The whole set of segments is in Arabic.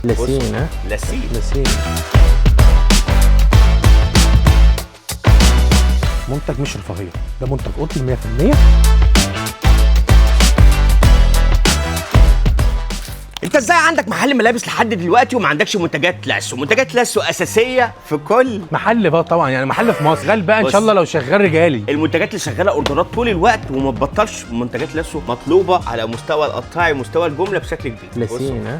لاسين. ها لاسين منتج مش رفاهيه، ده منتج قطن 100%. انت ازاي عندك محل ملابس لحد دلوقتي وما عندكش منتجات لاسو؟ منتجات لاسو اساسيه في كل محل بقى طبعا، يعني محل في مصر شغال بقى ان شاء الله لو شغال رجالي. المنتجات اللي شغاله اوردرات طول الوقت وما تبطلش منتجات لاسو مطلوبه على مستوى القطاعي ومستوى الجمله بشكل كبير. لاسين.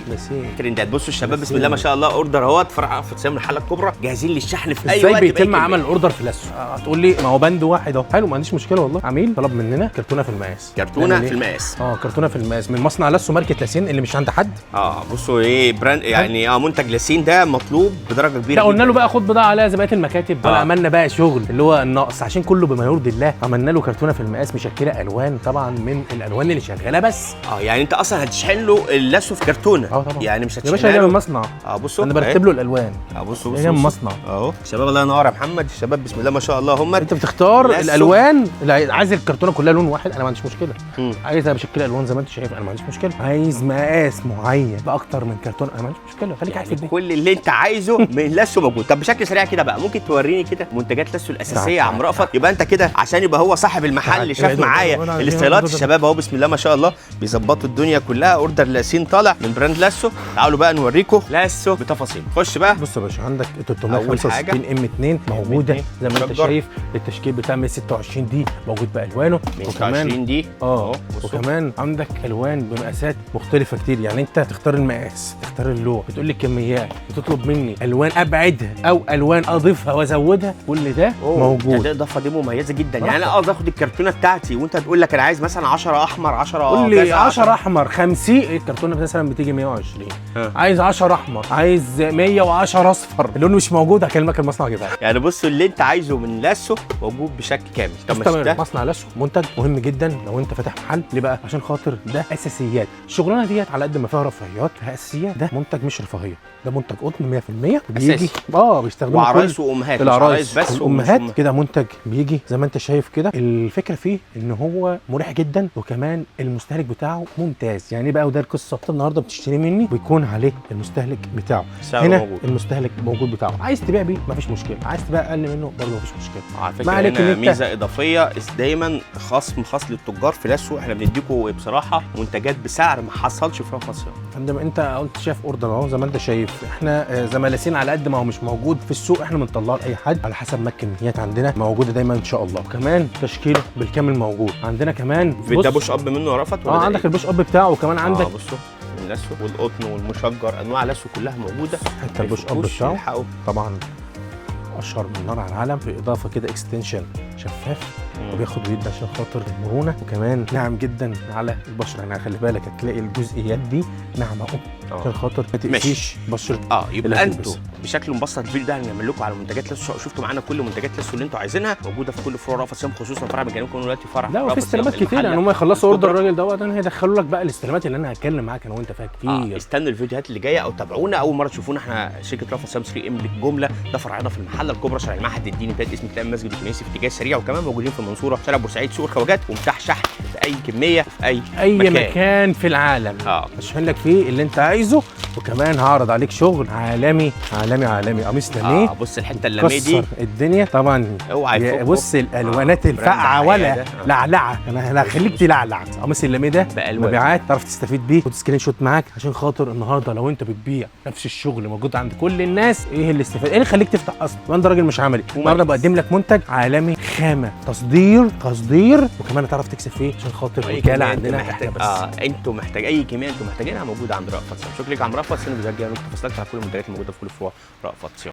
لاسين ترندات. بصوا الشباب بسم الله ما شاء الله اوردر اهوت فرع في صيام الحاله الكبرى جاهزين للشحن في اي وقت. ازاي بيتم عمل الاوردر في لاسو؟ هتقول لي ما هو بند واحد اهو. حلو، ما عنديش مشكله والله. عميل طلب مننا كرتونه في المقاس. كرتونه في المقاس من مصنع لاسو ماركه لاسين اللي مش عند حد. بصوا ايه براند يعني منتج لاسين ده مطلوب بدرجه كبيره. لا قلنا له بقى خد بضاعه عليها زي بقيه المكاتب. عملنا بقى شغل اللي هو النقص عشان كله بما يرضي الله. عملنا له كرتونه في المقاس مشكله الوان طبعا من الالوان اللي شغاله بس. يعني انت اصلا هتشحن له اللاسو في كرتونه. طبعا يعني مش هتشحن له يا باشا، من المصنع. بصوا انا برتب له الالوان. بصوا من المصنع اهو. الشباب الله ينور يا محمد، الشباب بسم الله ما شاء الله هم. انت بتختار الالوان اللي عايز الكرتونه كلها لون واحد، انا ما عنديش مشكله. عايزها بشكل الوان زي ما انت شايف، انا ما عنديش مشكله. عايز مقاس معين باكتر من كرتون، انا ما عنديش مشكله. خليك قاعد في البيت. كل اللي انت عايزه من لاسو موجود. طب بشكل سريع كده بقى ممكن توريني كده منتجات لاسو الاساسيه يا عم رأفت؟ يبقى انت كده عشان يبقى هو صاحب المحل شاف معايا الاستايلات. الشباب اهو بسم الله ما شاء الله بيظبطوا الدنيا كلها. اوردر لاسين طالع من براند لاسو. تعالوا بقى نوريكم لاسو بتفاصيل. خش بقى. بص يا باشا، عندك 365 ام 2 موجوده زي ما انت شايف. التشكيل بتاع 126 دي موجود بالوانه. 126 دي وكمان عندك الوان بمقاسات مختلفه كتير. يعني انت تختار المقاس، تختار اللون، بتقول لي الكميات، بتطلب مني الوان ابعدها او الوان اضيفها وازودها. كل ده موجود. دي اضافه دي مميزه جدا. يعني انا اخد الكرتونه بتاعتي وانت تقول لك انا عايز مثلا 10 احمر 10 قول لي 10 احمر 50. الكرتونه مثلا بتيجي 120. عايز 10 احمر، عايز 110 اصفر. اللون مش موجود، هكلمك المصنع اجيبها. يعني بص اللي انت عايزه من لاسو موجود بشكل كامل. طب مصنع لاسو منتج مهم جدا لو انت فاتح محل. ليه بقى؟ عشان خاطر ده اساسيات. الشغلانه ديت على قد ما فيها رفاهيات فيها اساسيات. ده منتج مش رفاهيه، ده منتج قطن 100% بيجي بيستخدموه وعرايس وامهات. العرايس بس والامهات كده. منتج بيجي زي ما انت شايف كده. الفكره فيه ان هو مريح جدا وكمان المستهلك بتاعه ممتاز. يعني بقى وده القصه. انت النهارده بتشتري مني بيكون عليه المستهلك بتاعه هنا موجود. المستهلك موجود بتاعه. عايز تبيع بيه مفيش مشكله، عايز تبيع اقل منه برضه مفيش مشكله. على فكره هنا ميزه اضافيه دايما خصم خاص للتجار في لاسو. احنا بنديكم بصراحه منتجات بسعر ما حصلش فيها خصم. عندما انت شايف اوردر اهو زي ما انت شايف. احنا زي ما لاسين على قد ما هو مش موجود في السوق احنا بنطلعه لاي حد على حسب ما الكميات عندنا موجوده دايما ان شاء الله. وكمان تشكيله بالكامل موجود عندنا. كمان ده بوش اب منه يا رأفت ولا عندك البوش اب بتاعه. وكمان عندك بصوا اللاسو والقطن والمشجر، انواع لاسو كلها موجوده. حتى البوش اب بتاعه طبعا اشهر من نار على العالم. بالاضافه كده اكستنشن شفاف وبياخد ويد عشان خاطر المرونه. وكمان ناعم جدا على البشره. يعني خلي بالك هتلاقي الجزئيات دي ناعمه عشان خاطر ما تقفيش بشره. يبقى انتوا بشكل مبسط الفيديو ده هنعمل لكم على منتجات لاسو. شفتوا معانا كل منتجات لاسو اللي انتوا عايزينها موجوده في كل فروع رأفت صيام، خصوصا فرع بجانبكم دلوقتي فرع. لا وفي استلامات كتير. يعني هم يخلصوا اوردر الراجل دوت انا هيدخلوا لك بقى الاستلامات اللي انا هتكلم معاك انا وانت فيها كتير. استنوا الفيديوهات اللي جايه او تابعونا. اول مره تشوفونا احنا شركه رأفت صيام 3 ام للجمله. ده فرعنا في المحله الكبرى شارع المعهد الديني بتاعت اسم كتاب مسجد الكنيسي في اتجاه سريع. وكمان موجودين في المنصوره شارع بورسعيد سوق الخواجات. ومتاح شحن في اي كميه في اي مكان في العالم. اشحن لك فيه اللي انت عايزه. وكمان هعرض عليك شغل عالمي عالمي عالمي. قميص لاميه. بص الحته اللاميه دي الدنيا طبعا. اوعى بص الالوانات الفاقعه ولا لعلعه. انا هخليك تلعلع. قميص اللاميه ده مبيعات تعرف تستفيد بيه. خد سكرين شوت معاك عشان خاطر النهارده لو انت بتبيع نفس الشغل موجود عند كل الناس. ايه اللي استفاد؟ ايه اللي يخليك تفتح اصلا؟ وانت راجل مش عملي. النهارده بقدم لك منتج عالمي خامه تصدير وكمان هتعرف تكسب فيه عشان خاطر الوكاله عندنا احنا بس. انتوا محتاج اي كميه انتوا محتاجينها موجوده عند رأفت. شكرا لك يا عم رأفت. سنه بترجع لكم تفاصيلك على كل المنتجات الموجوده في كل فروع رأفت.